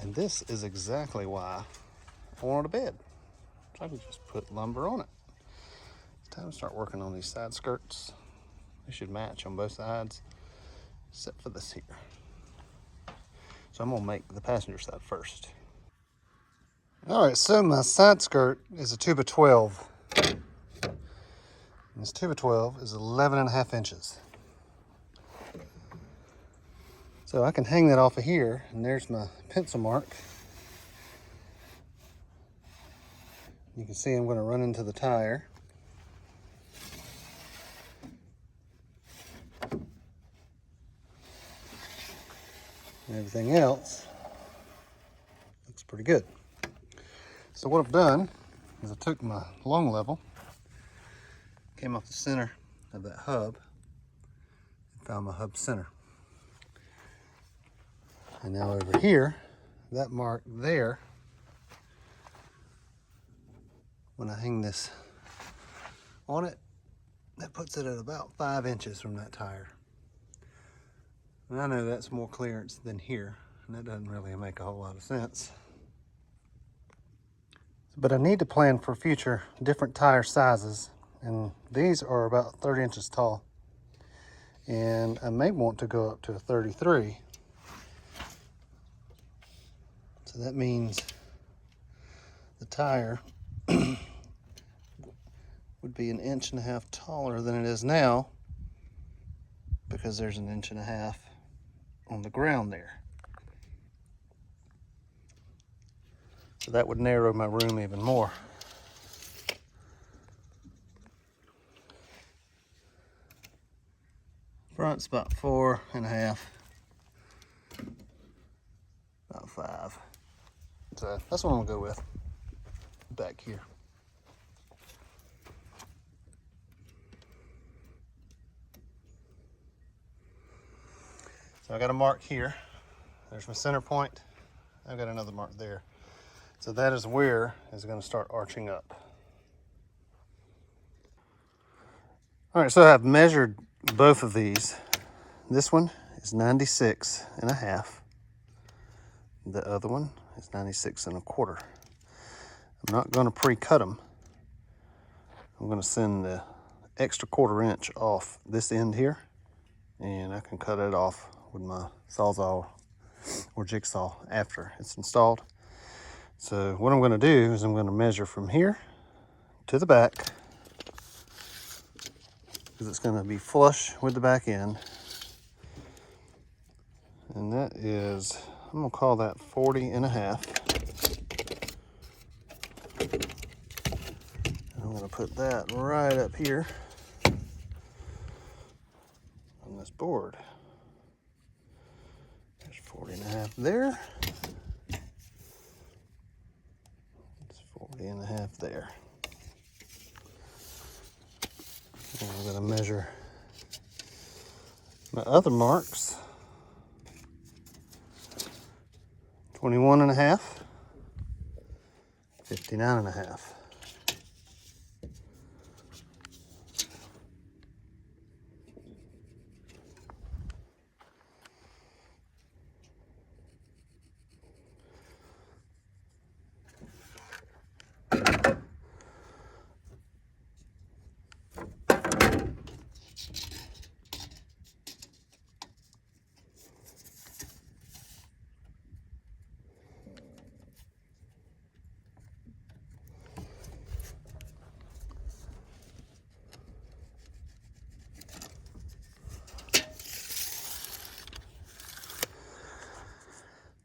And this is exactly why I wanted a bed. So I can just put lumber on it. It's time to start working on these side skirts. They should match on both sides, except for this here. So I'm gonna make the passenger side first. All right, so my side skirt is a 2x12. And this 2x12 is 11.5 inches. So I can hang that off of here, and there's my pencil mark. You can see I'm going to run into the tire. And everything else looks pretty good. So what I've done is I took my long level, came off the center of that hub, and found my hub center. And now over here, that mark there, when I hang this on it, that puts it at about 5 inches from that tire. And I know that's more clearance than here, and that doesn't really make a whole lot of sense. But I need to plan for future different tire sizes, and these are about 30 inches tall. And I may want to go up to a 33. So that means the tire would be 1.5 inches taller than it is now, because there's 1.5 inches on the ground there. So that would narrow my room even more. Front's about 4.5, about 5. So that's what I'm gonna go with back here. So I got a mark here. There's my center point. I've got another mark there. So that is where it's going to start arching up. All right, so I've measured both of these. This one is 96.5. The other one is 96.25. I'm not going to pre-cut them. I'm going to send the extra 1/4 inch off this end here, and I can cut it off with my Sawzall or jigsaw after it's installed. So what I'm going to do is I'm going to measure from here to the back, because it's going to be flush with the back end. And that is, I'm going to call that 40.5. And I'm going to put that right up here on this board. There's 40.5 there. It's 40.5 there. And I'm going to measure my other marks. 21.5, 59.5.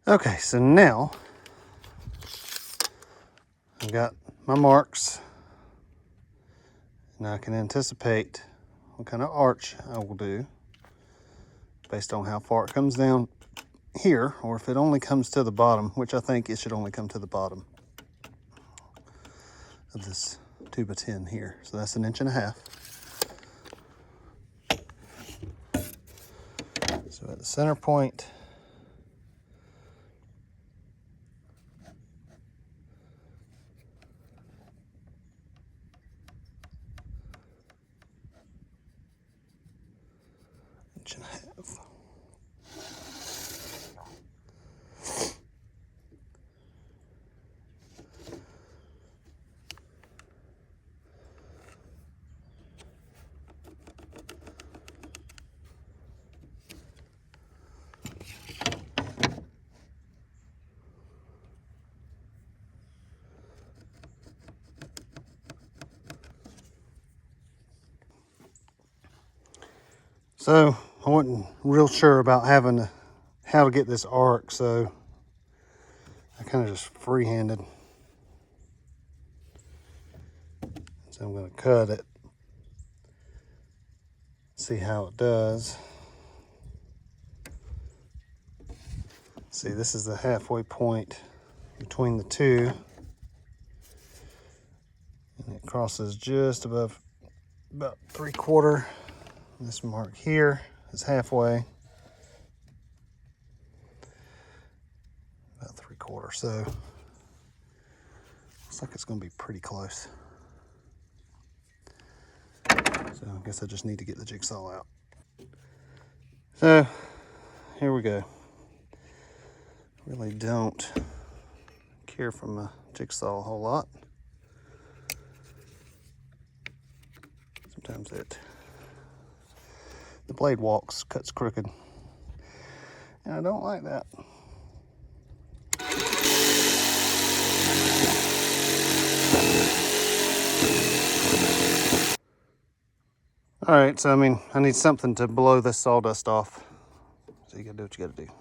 Okay, so now I've got my marks, and I can anticipate what kind of arch I will do based on how far it comes down here, or if it only comes to the bottom, which I think it should only come to the bottom of this 2x10 here. So that's 1.5 inches. So at the center point, inch and a half. So I wasn't real sure about how to get this arc, so I kind of just freehanded. So I'm going to cut it, see how it does. See, this is the halfway point between the two, and it crosses just above, about 3/4. This mark here is halfway, about 3/4. So looks like it's going to be pretty close. So I guess I just need to get the jigsaw out. So here we go. Really don't care for my jigsaw a whole lot. Sometimes the blade cuts crooked, and I don't like that. All right, so I need something to blow this sawdust off. So you gotta do what you gotta do.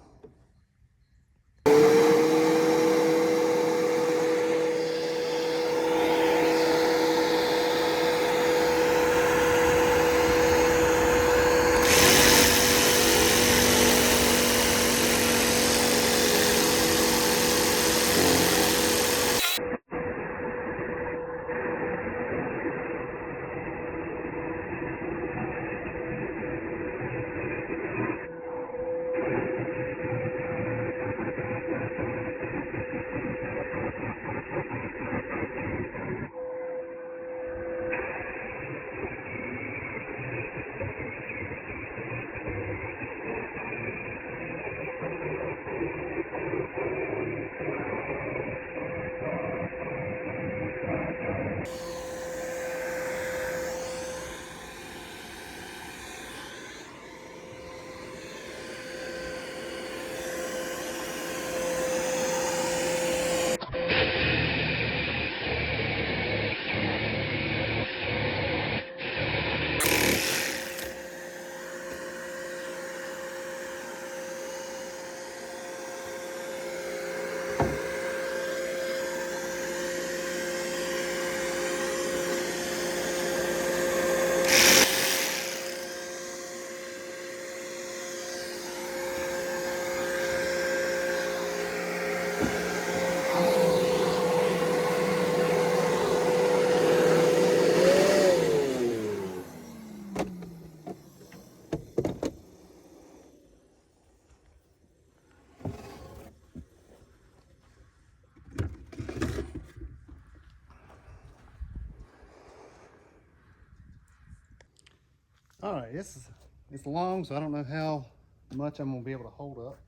All right, it's long, so I don't know how much I'm gonna be able to hold up.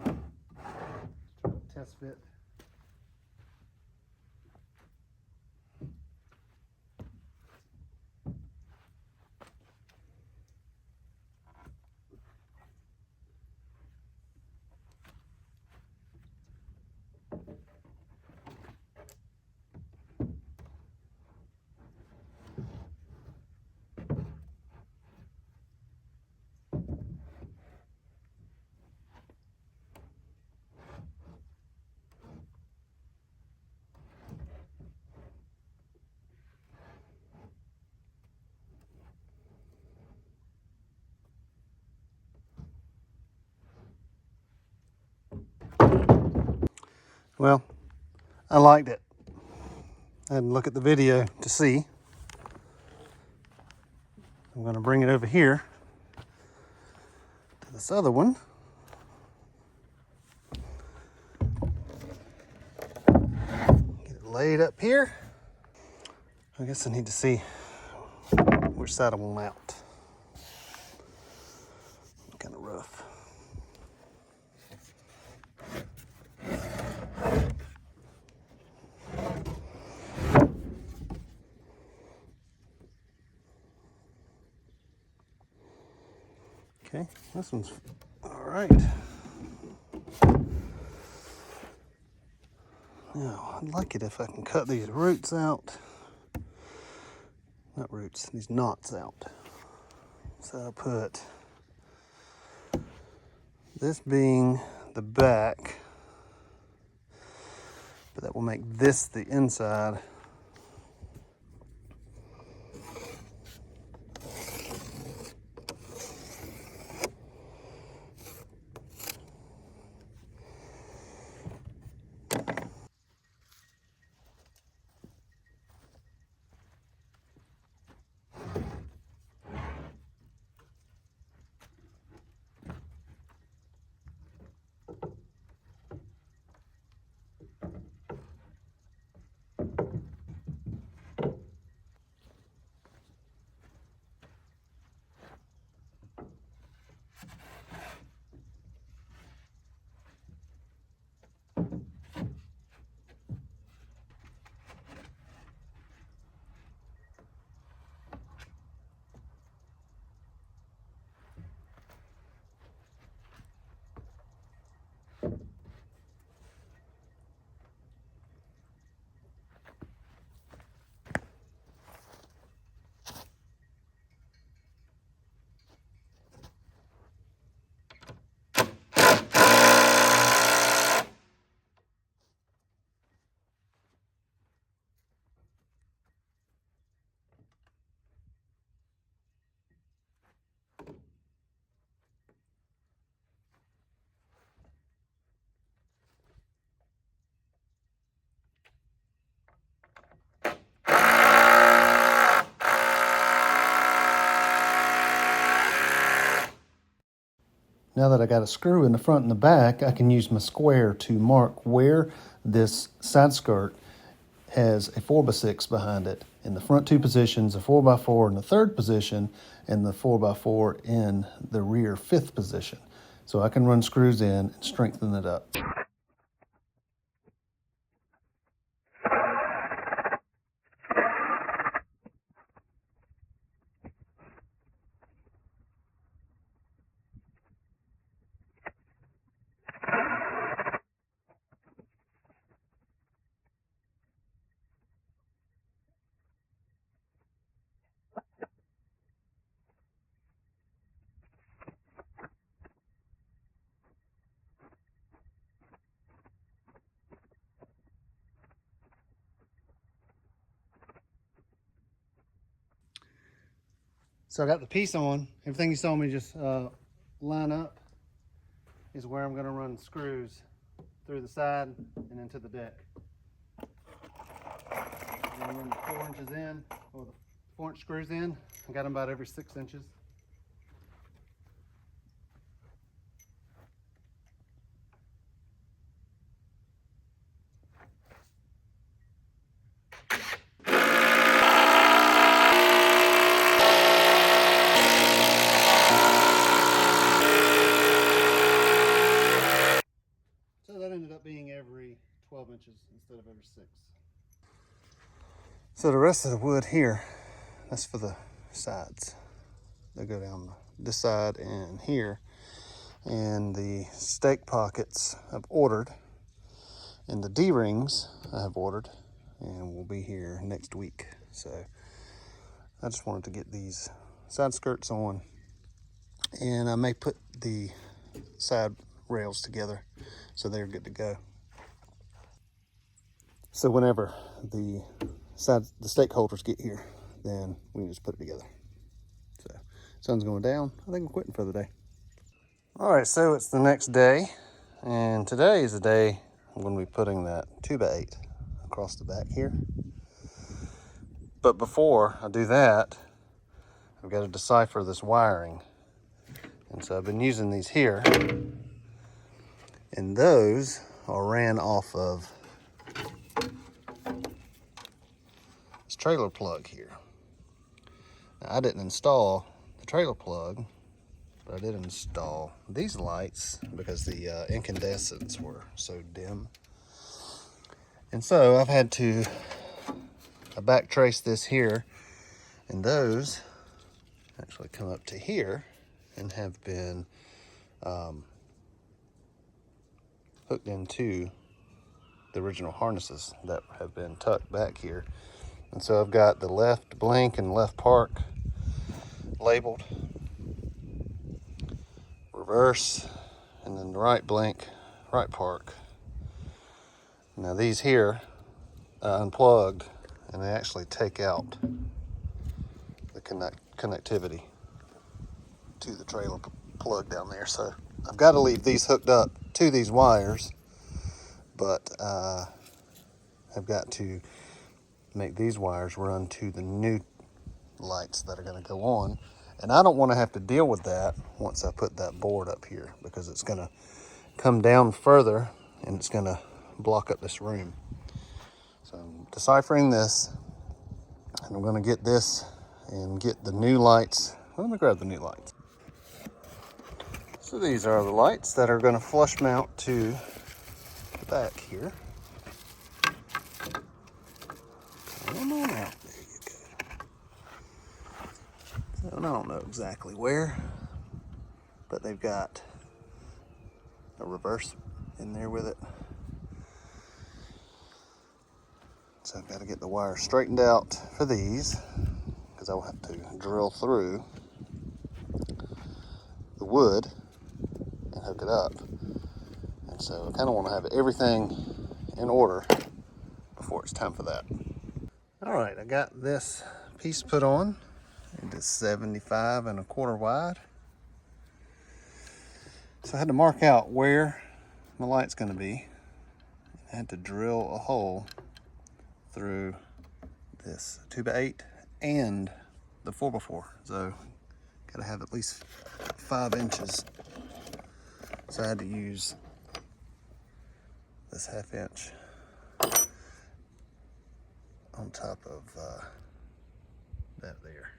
Try to test fit. Well, I liked it. I had to look at the video to see. I'm going to bring it over here to this other one. Get it laid up here. I guess I need to see which side I want out. Kind of rough. Okay, this one's all right. Now, I'd like it if I can cut these roots out. Not roots, these knots out. So I'll put this being the back, but that will make this the inside. Now that I got a screw in the front and the back, I can use my square to mark where this side skirt has a 4x6 behind it. In the front two positions, a 4x4 in the third position, and the 4x4 in the rear fifth position. So I can run screws in and strengthen it up. So I got the piece on. Everything you saw me just line up is where I'm going to run screws through the side and into the deck. And run the 4 inches in, or the 4-inch screws in. I got them about every 6 inches. So that ended up being every 12 inches instead of every 6. So the rest of the wood here, that's for the sides. They go down this side and here. And the stake pockets I've ordered. And the D-rings I have ordered. And will be here next week. So I just wanted to get these side skirts on. And I may put the side rails together so they're good to go. So whenever the stake holders get here, then we can just put it together. So sun's going down. I think I'm quitting for the day. All right, so it's the next day, and today is the day I'm going to be putting that 2x8 across the back here. But before I do that, I've got to decipher this wiring. And so I've been using these here, and those are ran off of this trailer plug here. Now, I didn't install the trailer plug, but I did install these lights because the incandescents were so dim. And so I've had to back trace this here, and those actually come up to here and have been hooked into the original harnesses that have been tucked back here. And so I've got the left blink and left park labeled, reverse, and then the right blink, right park. Now these here unplugged, and they actually take out the connectivity to the trailer plug down there. So I've got to leave these hooked up to these wires, but I've got to make these wires run to the new lights that are going to go on. And I don't want to have to deal with that once I put that board up here, because it's going to come down further and it's going to block up this room. So I'm deciphering this, and I'm going to get this and get the new lights. Let me grab the new lights. So these are the lights that are going to flush mount to the back here. Come on out. There you go. So I don't know exactly where, but they've got a reverse in there with it. So I've got to get the wire straightened out for these, because I will have to drill through the wood and hook it up. And so I kind of want to have everything in order before it's time for that. All right, I got this piece put on. It is 75 1/4 wide. So I had to mark out where my light's going to be. I had to drill a hole through this 2x8 and the 4x4. So got to have at least 5 inches. So I had to use this 1/2 inch on top of that there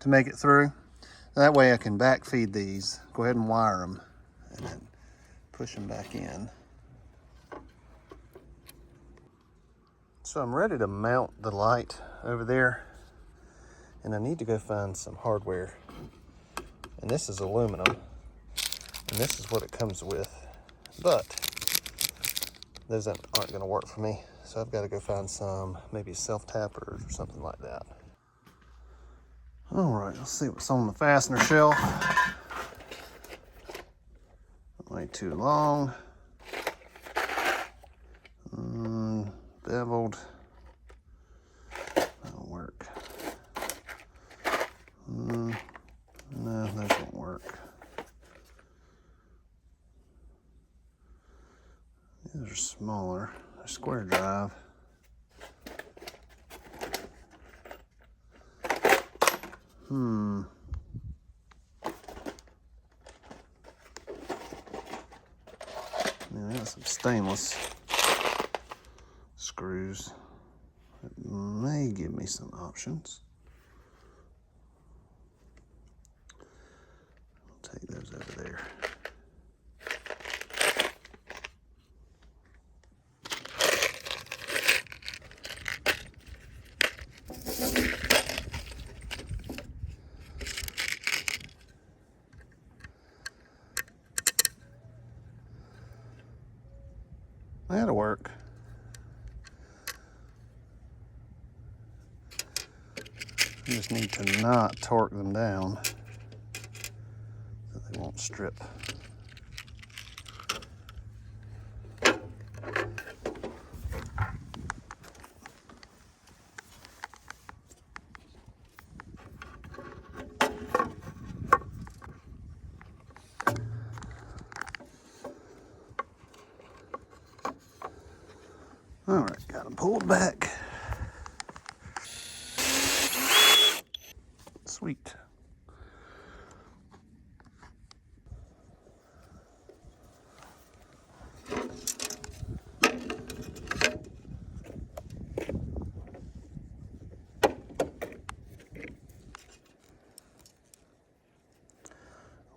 to make it through. That way I can backfeed these, go ahead and wire them, and then push them back in. So I'm ready to mount the light over there, and I need to go find some hardware. And this is aluminum, and this is what it comes with, but those aren't going to work for me. So I've got to go find some, maybe self-tappers or something like that. All right, let's see what's on the fastener shelf. Way too long. Beveled. That'll work. No, those won't work. These are smaller. They're square drive. Yeah, got some stainless screws. It may give me some options. I'll take those over there. That'll work. You just need to not torque them down so they won't strip. All right, got them pulled back. Sweet.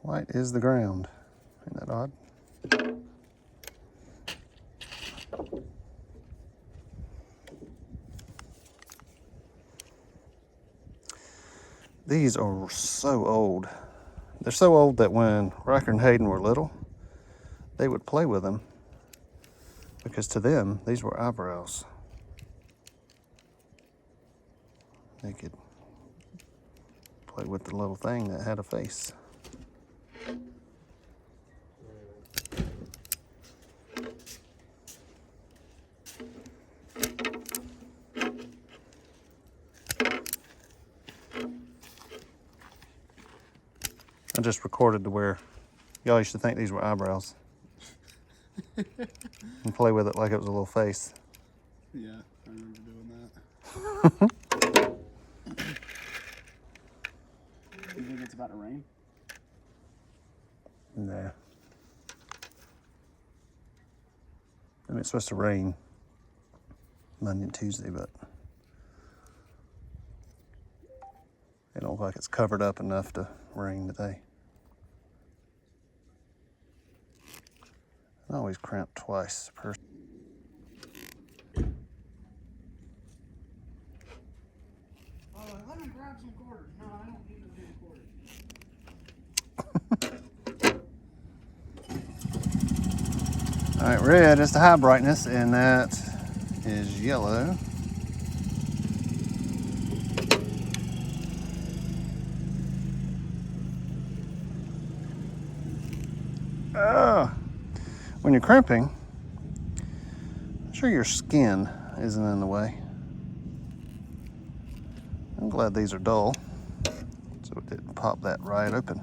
White is the ground. Isn't that odd? These are so old. They're so old that when Riker and Hayden were little, they would play with them, because to them, these were eyebrows. They could play with the little thing that had a face. I just recorded to where y'all used to think these were eyebrows. And play with it like it was a little face. Yeah, I remember doing that. You think it's about to rain? Nah. I mean, it's supposed to rain Monday and Tuesday, but it don't look like it's covered up enough to rain today. I always cramp twice per. Let me grab some quarters. No, I don't need to do quarters. All right, red is the high brightness, and that is yellow. When you're crimping, I'm sure your skin isn't in the way. I'm glad these are dull, so it didn't pop that right open.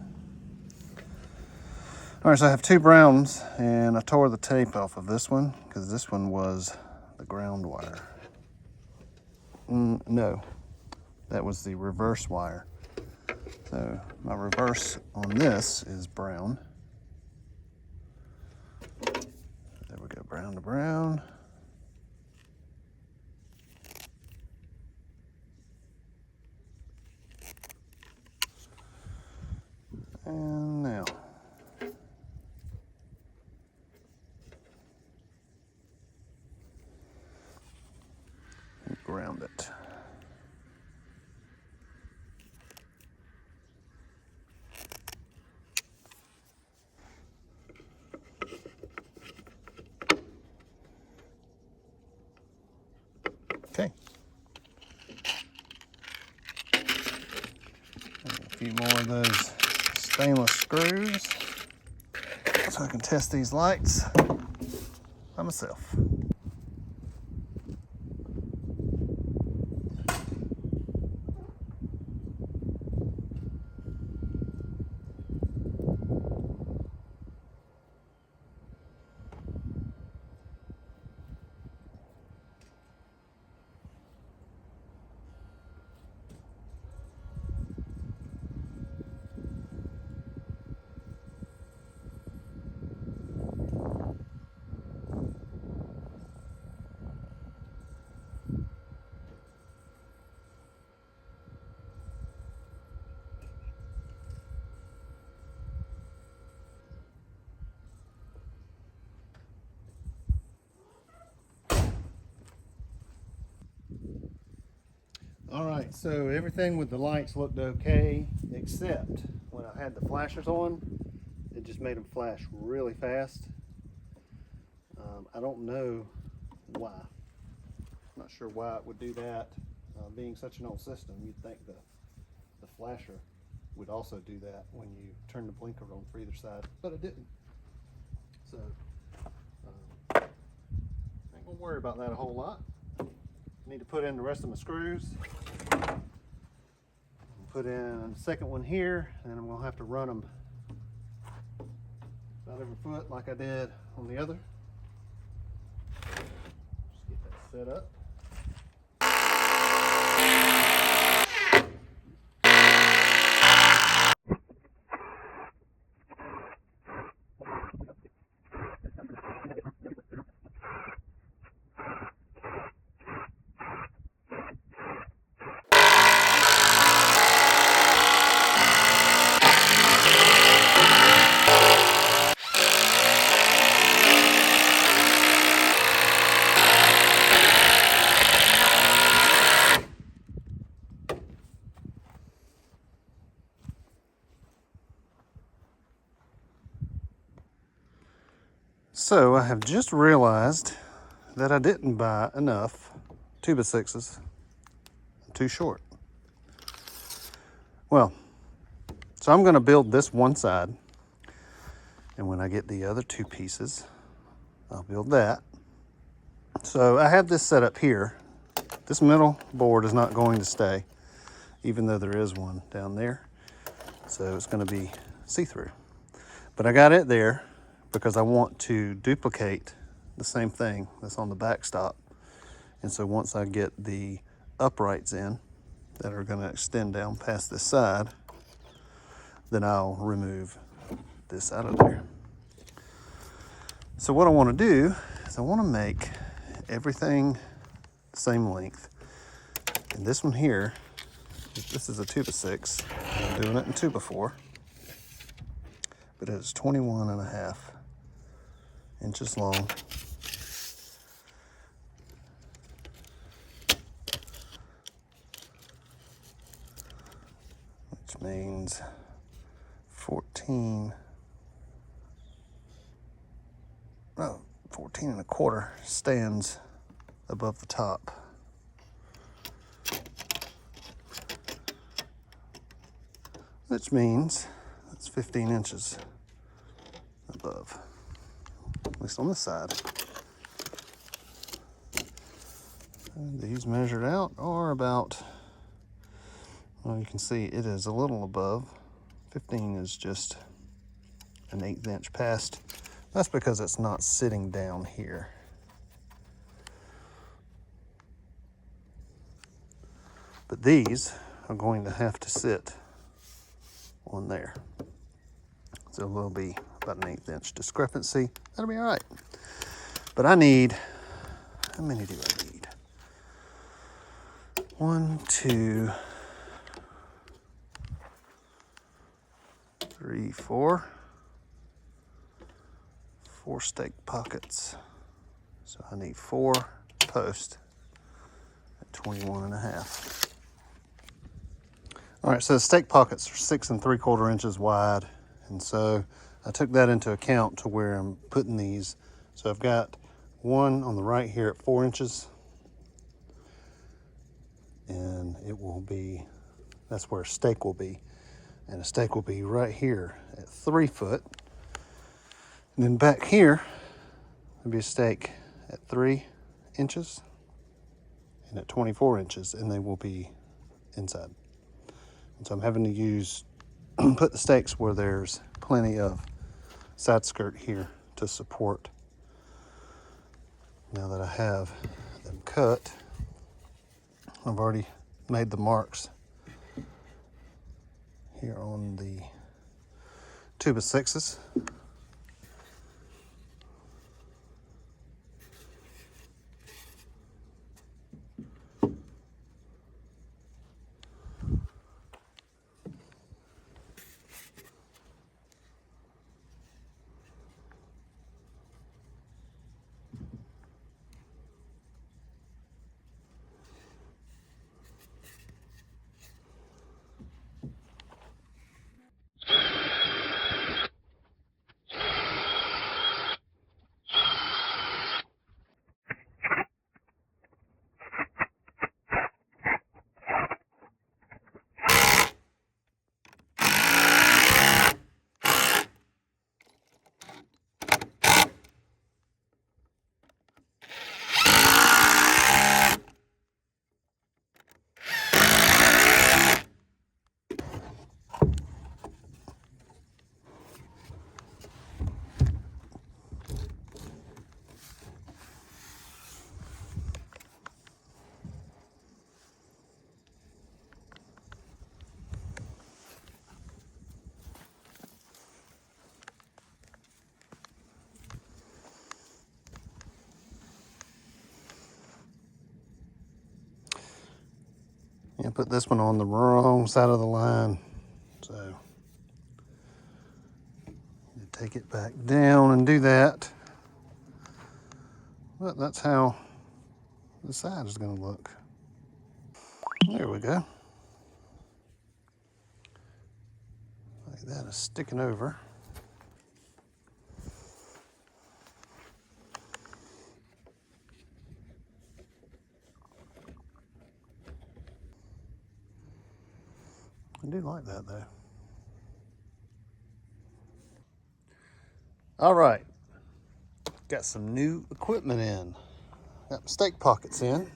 All right, so I have two browns, and I tore the tape off of this one because this one was the ground wire. No, that was the reverse wire. So my reverse on this is brown. There we go, brown to brown. And now, ground it. Okay. A few more of those stainless screws so I can test these lights by myself. All right, so everything with the lights looked okay, except when I had the flashers on, it just made them flash really fast. I don't know why. I'm not sure why it would do that. Being such an old system, you'd think the flasher would also do that when you turn the blinker on for either side, but it didn't. So, ain't gonna worry about that a whole lot. Need to put in the rest of my screws. Put in the second one here, and I'm gonna have to run them about every foot like I did on the other. Just get that set up. So I have just realized that I didn't buy enough 2x6s. I'm too short. Well, so I'm gonna build this one side, and when I get the other two pieces, I'll build that. So I have this set up here. This middle board is not going to stay, even though there is one down there. So it's gonna be see-through. But I got it there because I want to duplicate the same thing that's on the backstop. And so once I get the uprights in that are going to extend down past this side, then I'll remove this out of there. So what I want to do is I want to make everything the same length. And this one here, this is a 2x6. I'm doing it in 2x4. But it's 21.5 inches long. Which means 14 and 1/4 stands above the top. Which means it's 15 inches above, at least on this side. And these measured out are about, well, you can see it is a little above. 15 is just an 1/8 inch past. That's because it's not sitting down here. But these are going to have to sit on there. So there'll be about an 1/8 inch discrepancy. That'll be all right. But I need, how many do I need? 1, 2, 3, 4. 4 stake pockets. So I need 4 posts at 21.5. All right, so the stake pockets are 6 3/4 inches wide. And so I took that into account to where I'm putting these. So I've got one on the right here at 4 inches. And it will be, that's where a stake will be. And a stake will be right here at 3 foot. And then back here, there'll be a stake at 3 inches and at 24 inches, and they will be inside. And so I'm having to use, put the stakes where there's plenty of side skirt here to support. Now that I have them cut, I've already made the marks here on the 2x6s. Yeah, put this one on the wrong side of the line. So you take it back down and do that. But that's how the side is going to look. There we go. Like that is sticking over. I do like that though. All right, got some new equipment in. Got my stake pockets in,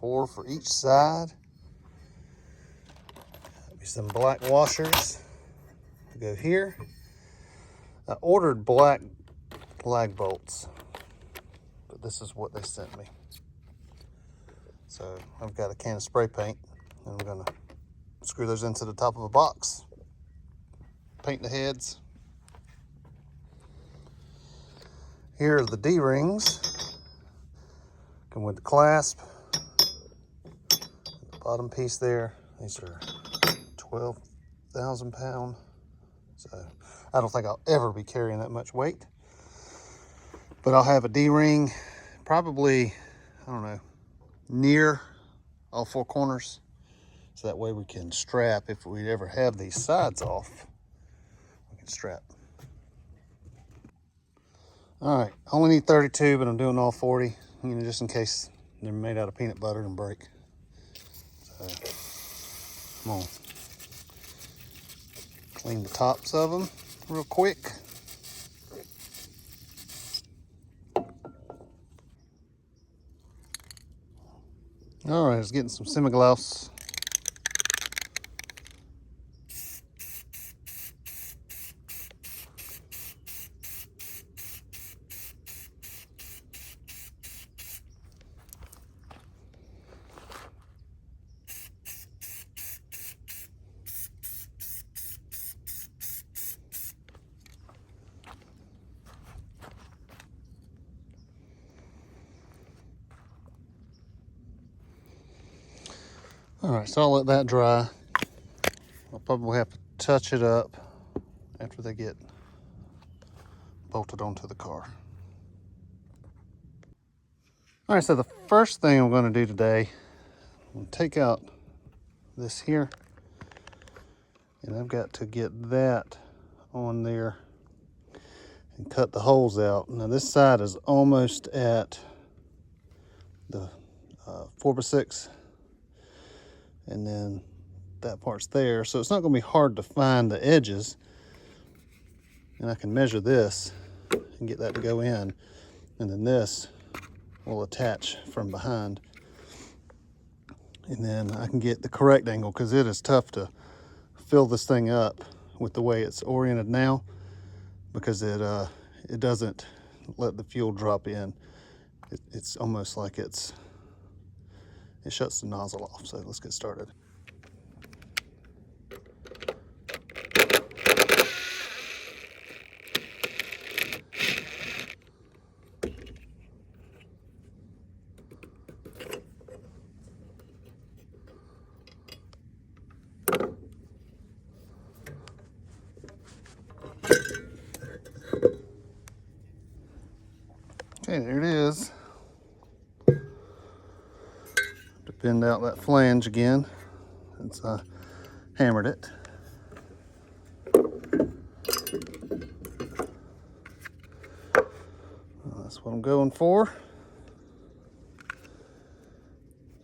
4 for each side. Got me some black washers go here. I ordered black lag bolts, but this is what they sent me. So I've got a can of spray paint, and I'm gonna screw those into the top of a box, paint the heads. Here are the D-rings, come with the clasp, the bottom piece there. These are 12,000 pound. So I don't think I'll ever be carrying that much weight, but I'll have a D-ring probably, I don't know, near all four corners. So that way we can strap, if we ever have these sides off, we can strap. All right, only need 32, but I'm doing all 40, you know, just in case they're made out of peanut butter and break. So, come on. Clean the tops of them real quick. All right, it's getting some semi-gloss. All right, so I'll let that dry. I'll probably have to touch it up after they get bolted onto the car. All right, so the first thing I'm going to do today, I'm going to take out this here, and I've got to get that on there and cut the holes out. Now this side is almost at the 4x6, and then that part's there, so it's not going to be hard to find the edges, and I can measure this and get that to go in, and then this will attach from behind, and then I can get the correct angle, because it is tough to fill this thing up with the way it's oriented now, because it doesn't let the fuel drop in. It's almost like it shuts the nozzle off. So let's get started. Okay, there it is. To bend out that flange again, since I hammered it. That's what I'm going for.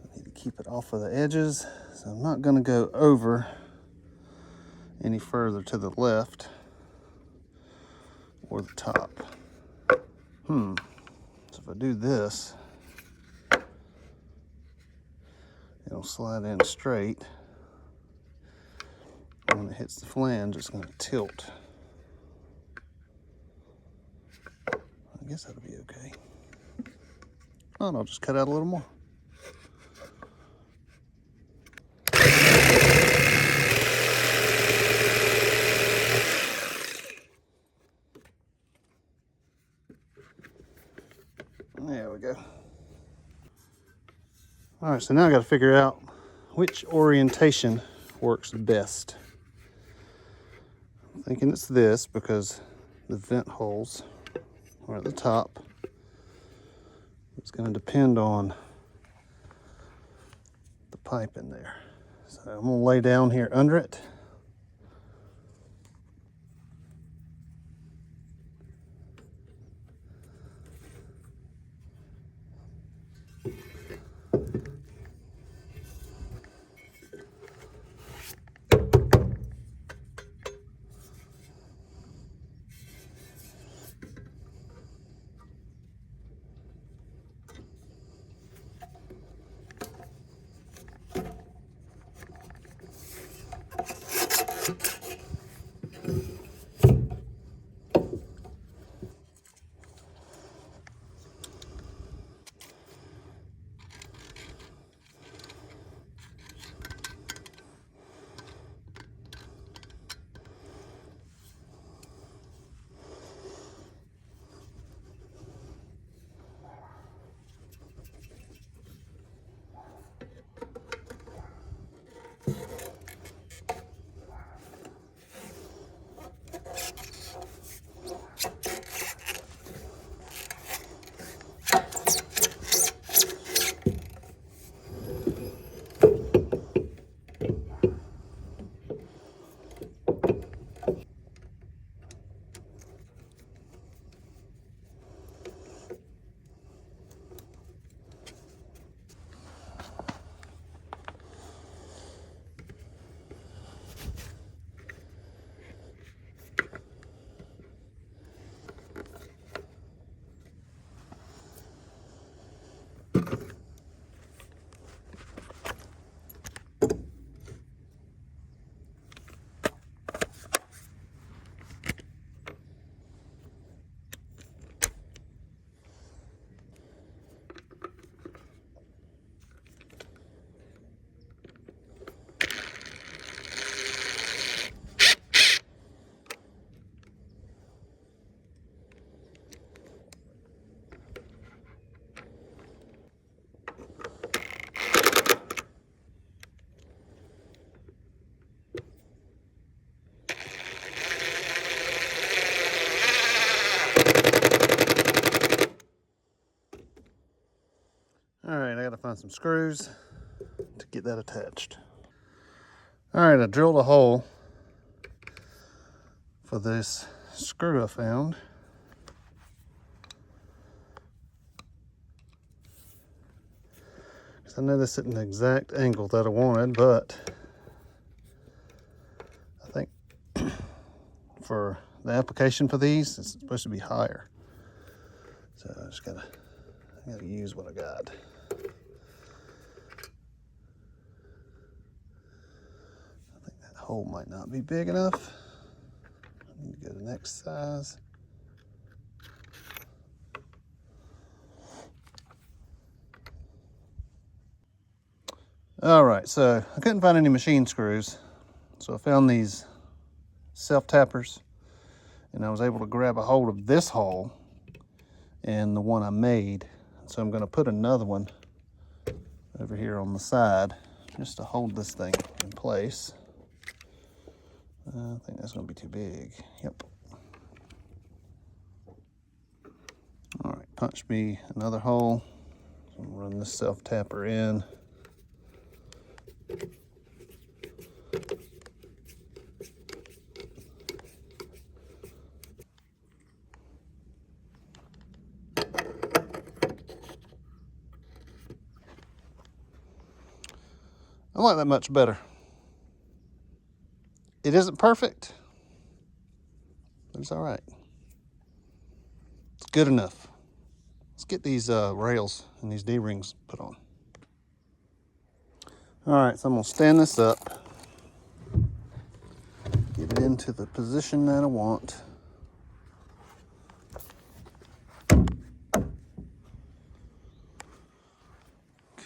I need to keep it off of the edges, so I'm not going to go over any further to the left or the top. So if I do this, it'll slide in straight. And when it hits the flange, it's going to tilt. I guess that'll be okay. Oh, and I'll just cut out a little more. There we go. All right, so now I got to figure out which orientation works best. I'm thinking it's this, because the vent holes are at the top. It's going to depend on the pipe in there. So I'm going to lay down here under it. All right, I gotta find some screws to get that attached. All right, I drilled a hole for this screw I found. I know this isn't the exact angle that I wanted, but I think for the application for these, it's supposed to be higher. So I just gotta use what I got. I think that hole might not be big enough. I need to go to the next size. All right, so I couldn't find any machine screws, so I found these self-tappers, and I was able to grab a hold of this hole and the one I made. So I'm gonna put another one over here on the side just to hold this thing in place. I think that's gonna be too big. Yep. All right, punch me another hole. So I'm gonna run this self-tapper in. I like that much better. It isn't perfect, but it's all right. It's good enough. Let's get these rails and these D-rings put on. All right, so I'm gonna stand this up, get it into the position that I want.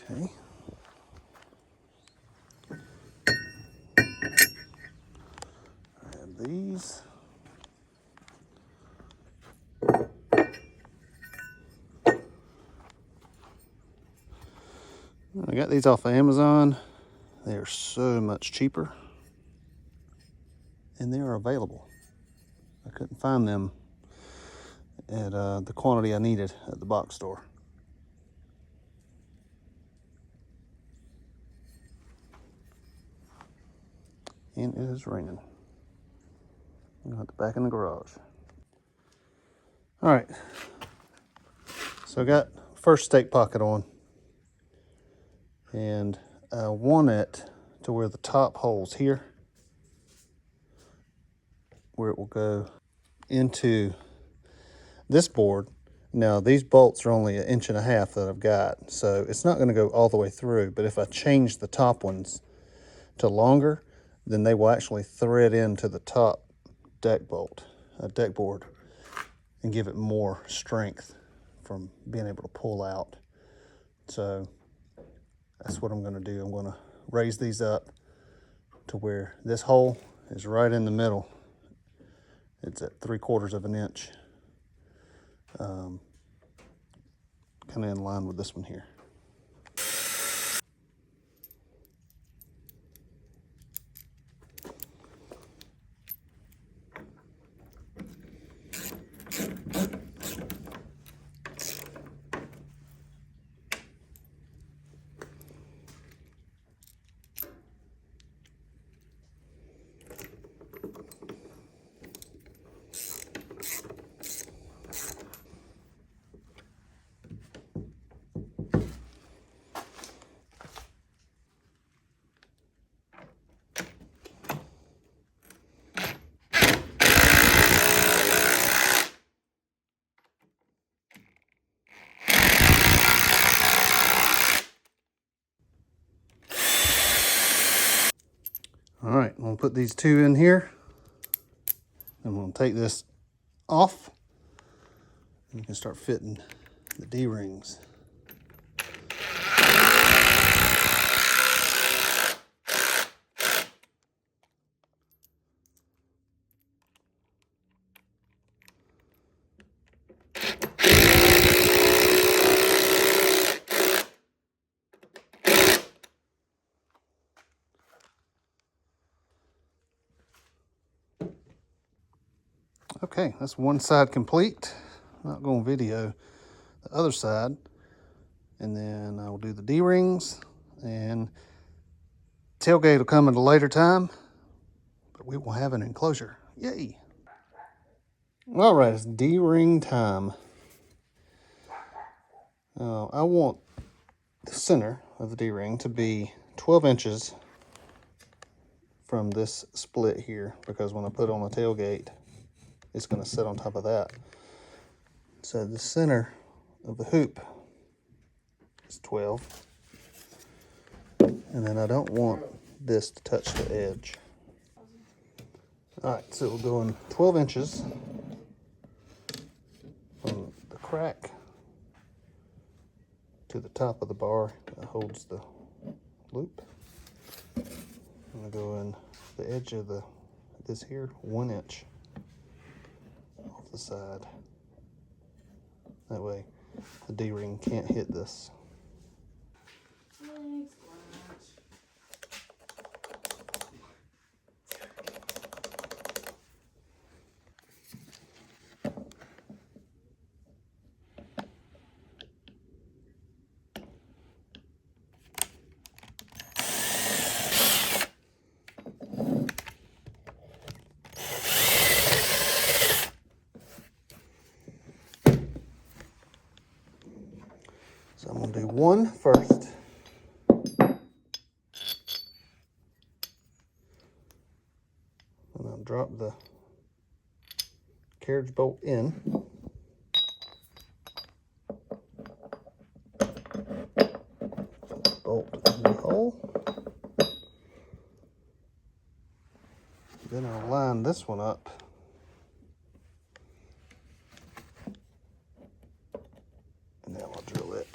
Okay. Grab these. I got these off of Amazon. They are so much cheaper, and they are available. I couldn't find them at the quantity I needed at the box store. And it is raining. I'm at the back in the garage. All right, so I got first stake pocket on, and I want it to where the top hole's here, where it will go into this board. Now these bolts are only 1.5 inches that I've got, so it's not going to go all the way through, but if I change the top ones to longer, then they will actually thread into the top deck board, and give it more strength from being able to pull out. So that's what I'm going to do. I'm going to raise these up to where this hole is right in the middle. It's at 3/4 of an inch, kind of in line with this one here. All right, I'm gonna put these two in here. I'm gonna take this off, and you can start fitting the D-rings. Okay, that's one side complete. I'm not going to video the other side And then I will do the D-rings, and tailgate will come at a later time, but we will have an enclosure. Yay! All right, it's D-ring time. I want the center of the D-ring to be 12 inches from this split here, because when I put it on the tailgate, it's going to sit on top of that. So the center of the hoop is 12. And then I don't want this to touch the edge. All right, so we'll go in 12 inches from the crack to the top of the bar that holds the loop. I'm gonna go in the edge of this here, 1 inch off the side. That way the D-ring can't hit this. So I'm going to do one first. And I'll drop the carriage bolt in. Bolt in the hole. Then I'll line this one up. And then I'll drill it.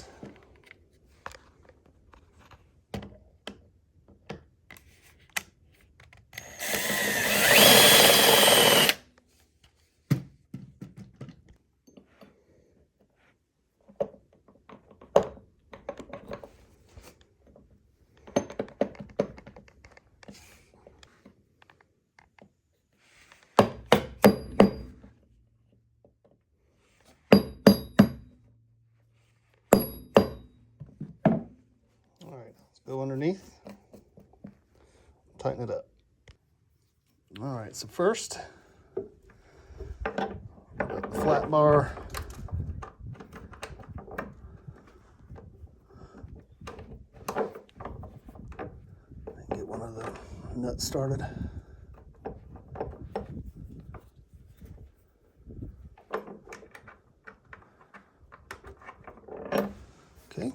All right, let's go underneath, tighten it up. All right, so first, the flat bar. Get one of the nuts started. Okay.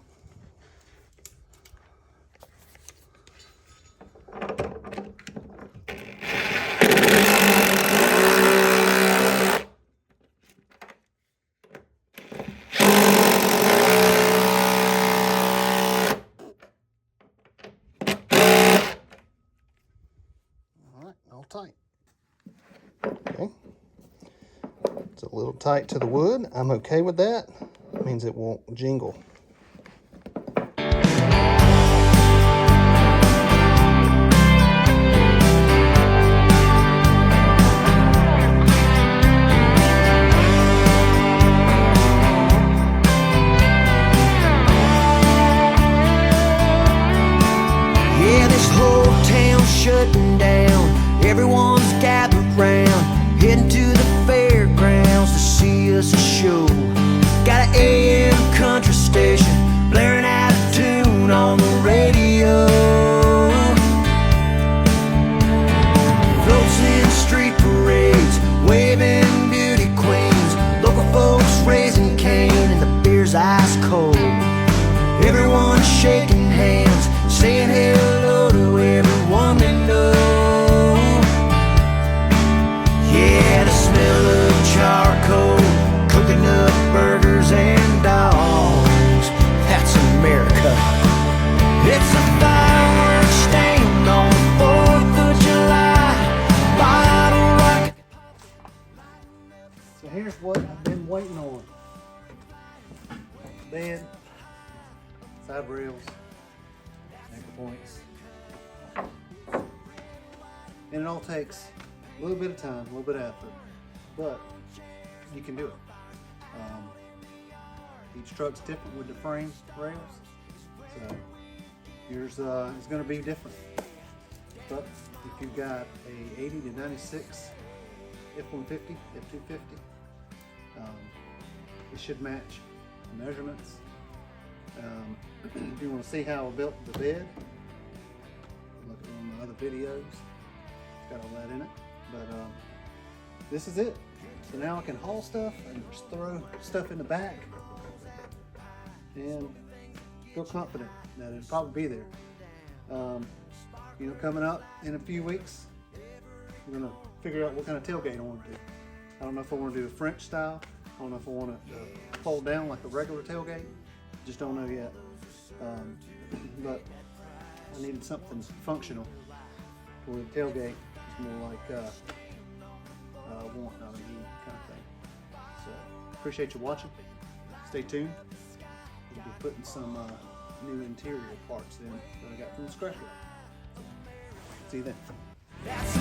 All tight. Okay. It's a little tight to the wood. I'm okay with that. It means it won't jingle. Yeah, this whole town's shutting down. Everyone's gathered round, heading to the fairgrounds to see us a show. Got an AM country station blaring out a tune on the radio. Floats in street parades, waving beauty queens. Local folks raising cane and the beer's ice cold. Everyone's shaking hands, saying hello to everyone they know. Yeah, the smell of charcoal, cooking up burgers and dogs. That's America. It's a fireworks stand on the 4th of July. Bottle rocket. So here's what I've been waiting on. Bed, side rails, anchor points. And it all takes a little bit of time, a little bit of effort, but you can do it. Each truck's different with the frame rails. So yours is going to be different. But if you've got a 80 to 96 F-150, F-250, it should match the measurements. If you want to see how I built the bed, look at one of my other videos. It's got all that in it. But this is it. So now I can haul stuff and just throw stuff in the back and feel confident that it'll probably be there. You know, coming up in a few weeks, we're gonna figure out what kind of tailgate I want to do. I don't know if I want to do a French style. I don't know if I want to fold down like a regular tailgate. Just don't know yet. But I needed something functional for the tailgate. It's more like want, not a need kind of thing. So appreciate you watching. Stay tuned. We'll be putting some new interior parts in that I got from the scratch rack. See you then. That's